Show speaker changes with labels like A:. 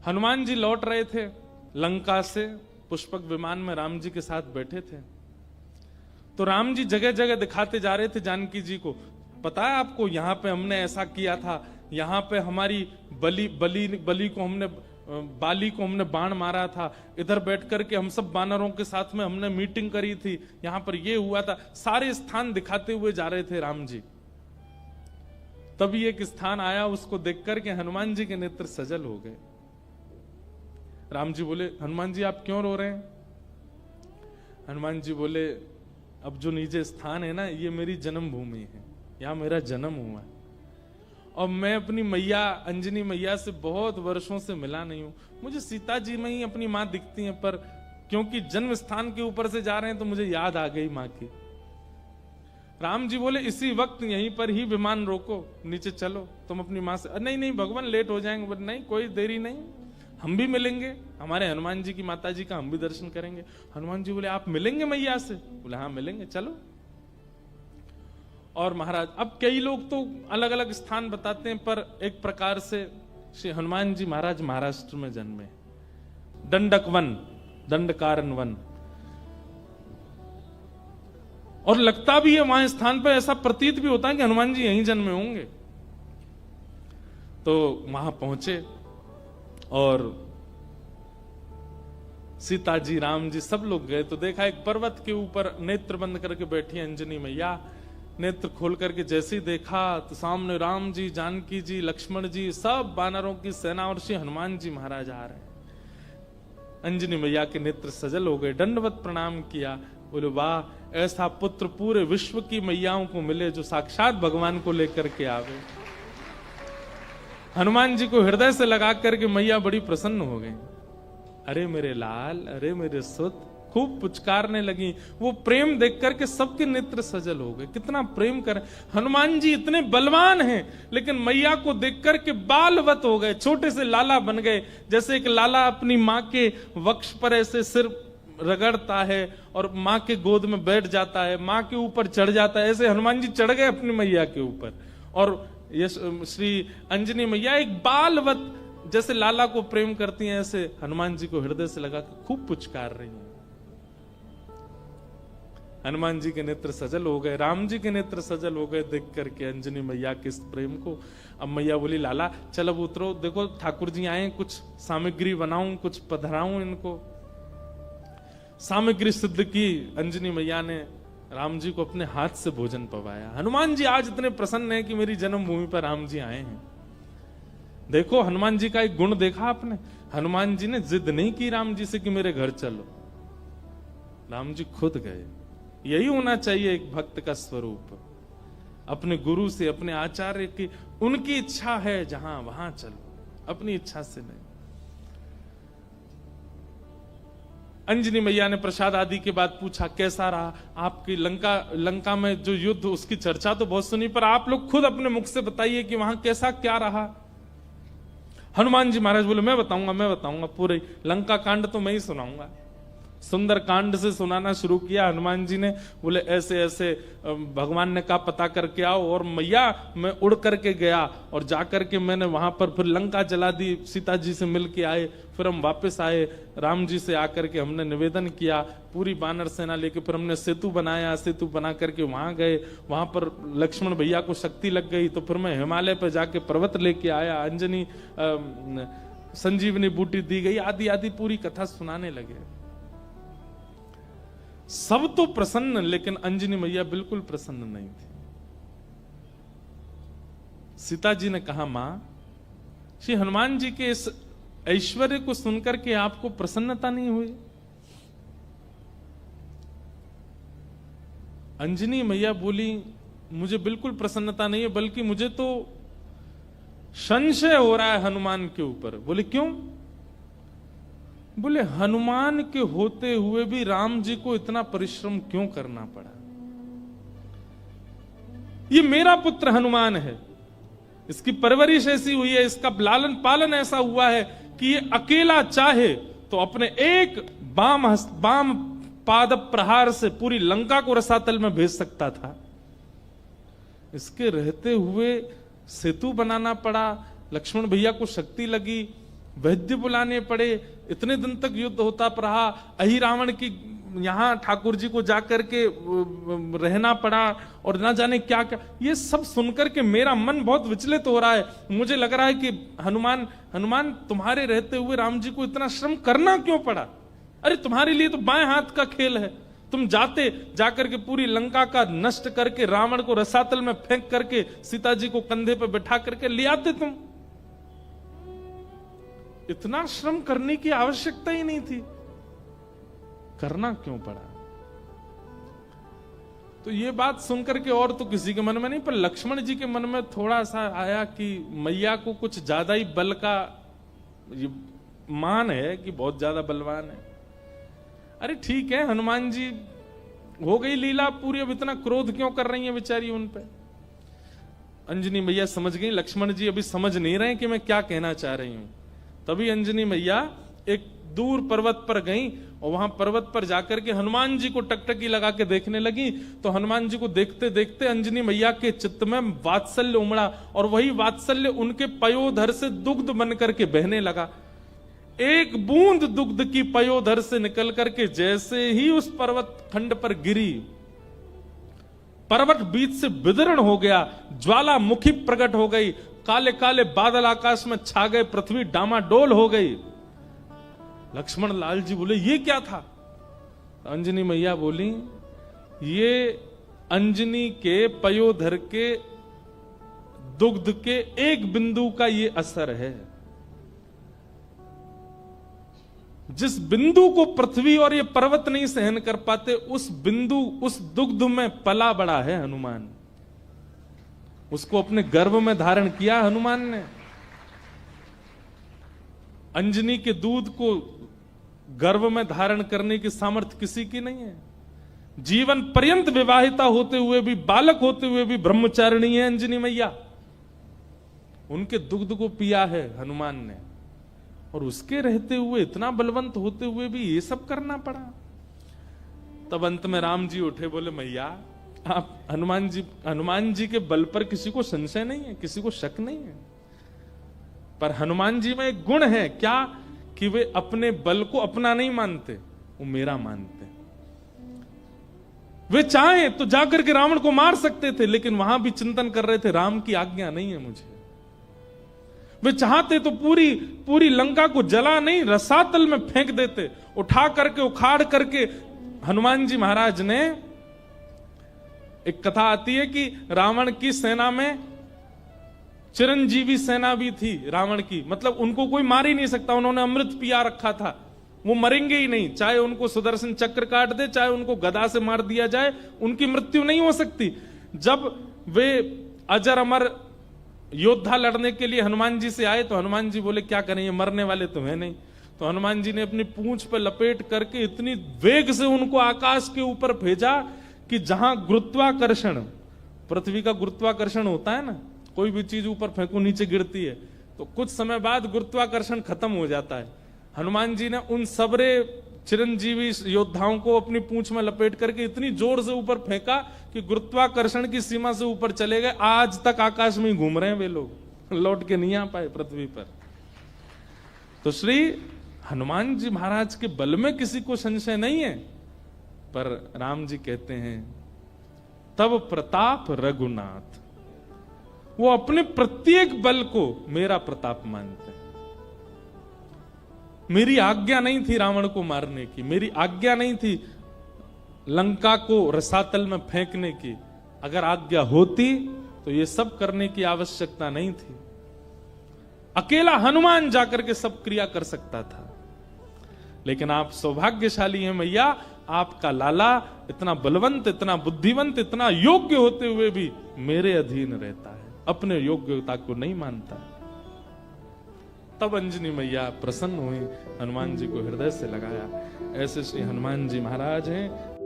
A: हनुमान जी लौट रहे थे लंका से, पुष्पक विमान में राम जी के साथ बैठे थे। तो राम जी जगह जगह दिखाते जा रहे थे जानकी जी को, पता है आपको यहाँ पे हमने ऐसा किया था, यहाँ पे हमारी बली को हमने, बाली को हमने बाण मारा था, इधर बैठ करके हम सब बानरों के साथ में हमने मीटिंग करी थी, यहाँ पर ये हुआ था। सारे स्थान दिखाते हुए जा रहे थे राम जी। तभी एक स्थान आया, उसको देख करके हनुमान जी के नेत्र सजल हो गए। राम जी बोले, हनुमान जी आप क्यों रो रहे हैं? हनुमान जी बोले, अब जो नीचे स्थान है ना, ये मेरी जन्मभूमि है, यहाँ मेरा जन्म हुआ है और मैं अपनी मैया अंजनी मैया से बहुत वर्षों से मिला नहीं हूं। मुझे सीता जी में ही अपनी माँ दिखती हैं, पर क्योंकि जन्म स्थान के ऊपर से जा रहे हैं तो मुझे याद आ गई माँ की। राम जी बोले, इसी वक्त यहीं पर ही विमान रोको, नीचे चलो, तुम अपनी माँ से। नहीं नहीं भगवान लेट हो जाएंगे। बोले नहीं, कोई देरी नहीं, हम भी मिलेंगे, हमारे हनुमान जी की माता जी का हम भी दर्शन करेंगे। हनुमान जी बोले, आप मिलेंगे मैया से? बोले हाँ मिलेंगे, चलो। और महाराज, अब कई लोग तो अलग अलग स्थान बताते हैं, पर एक प्रकार से श्री हनुमान जी महाराज महाराष्ट्र में जन्मे, दंडक वन, दंडकारन वन। और लगता भी है वहां स्थान पर, ऐसा प्रतीत भी होता है कि हनुमान जी यहीं जन्मे होंगे। तो वहां पहुंचे और सीता जी, राम जी, सब लोग गए तो देखा एक पर्वत के ऊपर नेत्र बंद करके बैठी अंजनी मैया। नेत्र खोल करके जैसे ही देखा तो सामने राम जी, जानकी जी, लक्ष्मण जी, सब बानरों की सेना और श्री हनुमान जी महाराज आ रहे हैं। अंजनी मैया के नेत्र सजल हो गए, दंडवत प्रणाम किया। बोले वाह, ऐसा पुत्र पूरे विश्व की मैयाओं को मिले जो साक्षात भगवान को लेकर के आवे। हनुमान जी को हृदय से लगा करके मैया बड़ी प्रसन्न हो गई। अरे मेरे लाल, अरे मेरे सुत, खूब पुचकारने लगी। वो प्रेम देख करके सबके नेत्र सजल हो गए। कितना प्रेम कर, हनुमान जी इतने बलवान हैं, लेकिन मैया को देख करके बालवत हो गए, छोटे से लाला बन गए। जैसे एक लाला अपनी माँ के वक्ष पर ऐसे सिर रगड़ता है और माँ के गोद में बैठ जाता है, माँ के ऊपर चढ़ जाता है, ऐसे हनुमान जी चढ़ गए अपनी मैया के ऊपर। और ये श्री अंजनी मैया एक बालवत जैसे लाला को प्रेम करती हैं, ऐसे हनुमान जी को हृदय से लगा के खूब पुचकार रही हैं। हनुमान जी के नेत्र सजल हो गए, राम जी के नेत्र सजल हो गए देख करके अंजनी मैया के इस प्रेम को। अब मैया बोली, लाला चल अब उतरो, देखो ठाकुर जी आए, कुछ सामग्री बनाऊं, कुछ पधराऊं इनको। सामग्री सिद्ध की अंजनी मैया ने, राम जी को अपने हाथ से भोजन पवाया। हनुमान जी आज इतने प्रसन्न हैं कि मेरी जन्मभूमि पर राम जी आए हैं। देखो हनुमान जी का एक गुण देखा आपने, हनुमान जी ने जिद नहीं की राम जी से कि मेरे घर चलो, राम जी खुद गए। यही होना चाहिए एक भक्त का स्वरूप, अपने गुरु से, अपने आचार्य की, उनकी इच्छा है जहां वहां चलो, अपनी इच्छा से नहीं। अंजनी मैया ने प्रसाद आदि के बाद पूछा, कैसा रहा आपकी लंका में जो युद्ध, उसकी चर्चा तो बहुत सुनी, पर आप लोग खुद अपने मुख से बताइए कि वहां कैसा क्या रहा। हनुमान जी महाराज बोले, मैं बताऊंगा, पूरे लंका कांड तो मैं ही सुनाऊंगा। सुंदर कांड से सुनाना शुरू किया हनुमान जी ने। बोले ऐसे ऐसे भगवान ने कहा पता करके आओ, और मैया मैं उड़ करके गया और जाकर के मैंने वहां पर फिर लंका जला दी, सीता जी से मिल के आए, फिर हम वापस आए, राम जी से आकर के हमने निवेदन किया, पूरी बानर सेना लेके फिर हमने सेतु बनाया, सेतु बना करके वहां गए, वहां पर लक्ष्मण भैया को शक्ति लग गई, तो फिर मैं हिमालय पर जाके पर्वत लेके आया, अंजनी संजीवनी बूटी दी गई, आदि आदि पूरी कथा सुनाने लगे। सब तो प्रसन्न, लेकिन अंजनी मैया बिल्कुल प्रसन्न नहीं थी। सीता जी ने कहा, मां, श्री हनुमान जी के इस ऐश्वर्य को सुनकर के आपको प्रसन्नता नहीं हुई? अंजनी मैया बोली, मुझे बिल्कुल प्रसन्नता नहीं है, बल्कि मुझे तो संशय हो रहा है हनुमान के ऊपर। बोले क्यों? बोले हनुमान के होते हुए भी राम जी को इतना परिश्रम क्यों करना पड़ा? ये मेरा पुत्र हनुमान है, इसकी परवरिश ऐसी हुई है, इसका लालन पालन ऐसा हुआ है कि ये अकेला चाहे तो अपने एक बाम पाद प्रहार से पूरी लंका को रसातल में भेज सकता था। इसके रहते हुए सेतु बनाना पड़ा, लक्ष्मण भैया को शक्ति लगी, वैद्य बुलाने पड़े, इतने दिन तक युद्ध होता रहा, अहि रावण की यहाँ ठाकुर जी को जाकर के रहना पड़ा और ना जाने क्या क्या। ये सब सुनकर के मेरा मन बहुत विचलित हो रहा है। मुझे लग रहा है कि हनुमान तुम्हारे रहते हुए राम जी को इतना श्रम करना क्यों पड़ा? अरे तुम्हारे लिए तो बाएं हाथ का खेल है, तुम जाकर के पूरी लंका का नष्ट करके रावण को रसातल में फेंक करके सीता जी को कंधे पे बैठा करके ले आते तुम। इतना श्रम करने की आवश्यकता ही नहीं थी, करना क्यों पड़ा? तो ये बात सुनकर के और तो किसी के मन में नहीं, पर लक्ष्मण जी के मन में थोड़ा सा आया कि मैया को कुछ ज्यादा ही बल का ये मान है कि बहुत ज्यादा बलवान है। अरे ठीक है, हनुमान जी हो गई लीला पूरी, अब इतना क्रोध क्यों कर रही है बेचारी उन पे? अंजनी मैया समझ गई, लक्ष्मण जी अभी समझ नहीं रहे कि मैं क्या कहना चाह रही हूं। तभी अंजनी मैया एक दूर पर्वत पर गई और वहां पर्वत पर जाकर के हनुमान जी को टकटकी लगा के देखने लगी। तो हनुमान जी को देखते देखते अंजनी मैया के चित्त में वात्सल्य उमड़ा और वही वात्सल्य उनके पयोधर से दुग्ध बन करके बहने लगा। एक बूंद दुग्ध की पयोधर से निकल करके जैसे ही उस पर्वत खंड पर गिरी, पर्वत बीच से विदीर्ण हो गया, ज्वालामुखी प्रकट हो गई, काले काले बादल आकाश में छा गए, पृथ्वी डामाडोल हो गई। लक्ष्मण लाल जी बोले ये क्या था? अंजनी मैया बोली ये अंजनी के पयोधर के दुग्ध के एक बिंदु का ये असर है। जिस बिंदु को पृथ्वी और ये पर्वत नहीं सहन कर पाते, उस बिंदु उस दुग्ध में पला बड़ा है हनुमान। उसको अपने गर्भ में धारण किया हनुमान ने। अंजनी के दूध को गर्भ में धारण करने की सामर्थ्य किसी की नहीं है। जीवन पर्यंत विवाहिता होते हुए भी, बालक होते हुए भी ब्रह्मचारिणी है अंजनी मैया। उनके दुग्ध को पिया है हनुमान ने, और उसके रहते हुए, इतना बलवंत होते हुए भी ये सब करना पड़ा। तब अंत में राम जी उठे, बोले मैया आप हनुमान जी के बल पर किसी को संशय नहीं है, किसी को शक नहीं है, पर हनुमान जी में एक गुण है क्या कि वे अपने बल को अपना नहीं मानते, वो मेरा मानते। वे चाहे तो जाकर के रावण को मार सकते थे, लेकिन वहां भी चिंतन कर रहे थे राम की आज्ञा नहीं है मुझे। वे चाहते तो पूरी लंका को जला नहीं, रसातल में फेंक देते, उठा करके उखाड़ करके। हनुमान जी महाराज ने, एक कथा आती है कि रावण की सेना में चिरंजीवी सेना भी थी रावण की, मतलब उनको कोई मार ही नहीं सकता, उन्होंने अमृत पिया रखा था, वो मरेंगे ही नहीं, चाहे उनको सुदर्शन चक्र काट दे, चाहे उनको गदा से मार दिया जाए, उनकी मृत्यु नहीं हो सकती। जब वे अजर अमर योद्धा लड़ने के लिए हनुमान जी से आए तो हनुमान जी बोले क्या करें, ये मरने वाले तो है नहीं। तो हनुमान जी ने अपनी पूंछ पर लपेट करके इतनी वेग से उनको आकाश के ऊपर भेजा कि जहां गुरुत्वाकर्षण, पृथ्वी का गुरुत्वाकर्षण होता है ना, कोई भी चीज ऊपर फेंको नीचे गिरती है, तो कुछ समय बाद गुरुत्वाकर्षण खत्म हो जाता है। हनुमान जी ने उन सबरे चिरंजीवी योद्धाओं को अपनी पूंछ में लपेट करके इतनी जोर से ऊपर फेंका कि गुरुत्वाकर्षण की सीमा से ऊपर चले गए। आज तक आकाश में ही घूम रहे हैं वे लोग, लौट के नहीं आ पाए पृथ्वी पर। तो श्री हनुमान जी महाराज के बल में किसी को संशय नहीं है, पर राम जी कहते हैं तब प्रताप रघुनाथ, वो अपने प्रत्येक बल को मेरा प्रताप मानते हैं। मेरी आज्ञा नहीं थी रावण को मारने की, मेरी आज्ञा नहीं थी लंका को रसातल में फेंकने की। अगर आज्ञा होती तो ये सब करने की आवश्यकता नहीं थी। अकेला हनुमान जाकर के सब क्रिया कर सकता था, लेकिन आप सौभाग्यशाली हैं मैया, आपका लाला इतना बलवंत, इतना बुद्धिवंत, इतना योग्य होते हुए भी मेरे अधीन रहता है, अपने योग्यता को नहीं मानता। तब अंजनी मैया प्रसन्न हुई, हनुमान जी को हृदय से लगाया। ऐसे श्री हनुमान जी महाराज हैं,